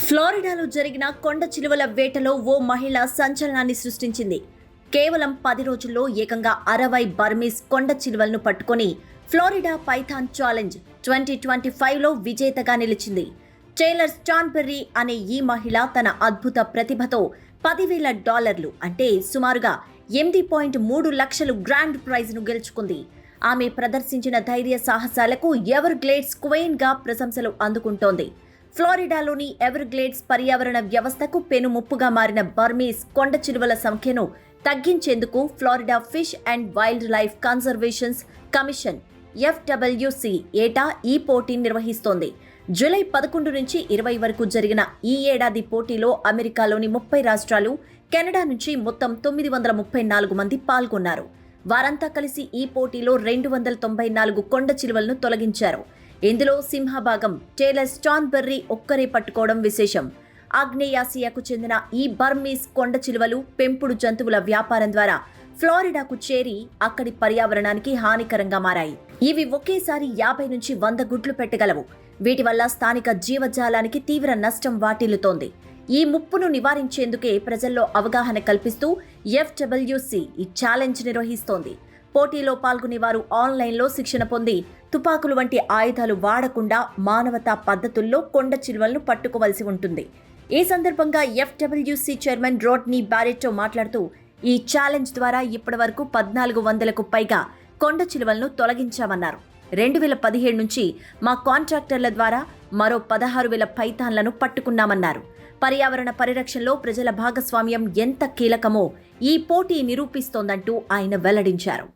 ఫ్లోరిడాలో జరిగిన కొండ చిలువల వేటలో ఓ మహిళ సంచలనాన్ని సృష్టించింది. కేవలం 10 రోజుల్లో ఏకంగా 60 బర్మీస్ కొండ చిలువలను పట్టుకొని ఫ్లోరిడా పైథాన్ ఛాలెంజ్ 2025లో విజేతగా నిలిచింది. టేలర్ స్టాన్బెర్రీ అనే ఈ మహిళ తన అద్భుత ప్రతిభతో $10,000 అంటే సుమారుగా 8.3 లక్షలు గ్రాండ్ ప్రైజ్ను గెలుచుకుంది. ఆమె ప్రదర్శించిన ధైర్య సాహసాలకు ఎవర్గ్లేడ్స్ క్వీన్గా ప్రశంసలు అందుకుంటోంది. ఫ్లోరిడాలోని ఎవర్గ్లేడ్స్ పర్యావరణ వ్యవస్థకు పెనుముప్పుగా మారిన బర్మీస్ కొండ చిలువల సంఖ్యను తగ్గించేందుకు Florida fish and wild life conservation commission FWC ఏటా ఈ పోటీని నిర్వహిస్తోంది. జూలై 11 నుంచి 20 వరకు జరిగిన ఈ ఏడాది పోటీలో అమెరికాలోని 30 రాష్ట్రాలు, కెనడా నుంచి మొత్తం 934 మంది పాల్గొన్నారు. వారంతా కలిసి ఈ పోటీలో 294 కొండ చిలువలను తొలగించారు. ఇందులో సింహభాగం టేలర్ స్టాన్బెర్రీ ఒక్కరే పట్టుకోవడం విశేషం. ఆగ్నేయాసియాకు చెందిన ఈ బర్మీస్ కొండ చిలువలు పెంపుడు జంతువుల వ్యాపారం ద్వారా ఫ్లోరిడాకు చేరి అక్కడి పర్యావరణానికి హానికరంగా మారాయి. ఇవి ఒకేసారి 50 నుంచి 100 గుడ్లు పెట్టగలవు. వీటి వల్ల స్థానిక జీవజాలానికి తీవ్ర నష్టం వాటిల్లుతోంది. ఈ ముప్పును నివారించేందుకే ప్రజల్లో అవగాహన కల్పిస్తూ FWC ఈ ఛాలెంజ్ నిర్వహిస్తోంది. పోటీలో పాల్గొనేవారు ఆన్లైన్లో శిక్షణ పొంది తుపాకులు వంటి ఆయుధాలు వాడకుండా మానవతా పద్ధతుల్లో కొండ చిలువలను పట్టుకోవలసి ఉంటుంది. ఈ సందర్భంగా FWC చైర్మన్ రోడ్నీ బారెట్టో మాట్లాడుతూ, ఈ ఛాలెంజ్ ద్వారా ఇప్పటివరకు 1400కు పైగా కొండ చిలువలను తొలగించామన్నారు. 2017 నుంచి మా కాంట్రాక్టర్ల ద్వారా మరో 16,000 పైథాన్లను పట్టుకున్నామన్నారు. పర్యావరణ పరిరక్షణలో ప్రజల భాగస్వామ్యం ఎంత కీలకమో ఈ పోటీ నిరూపిస్తోందంటూ ఆయన వెల్లడించారు.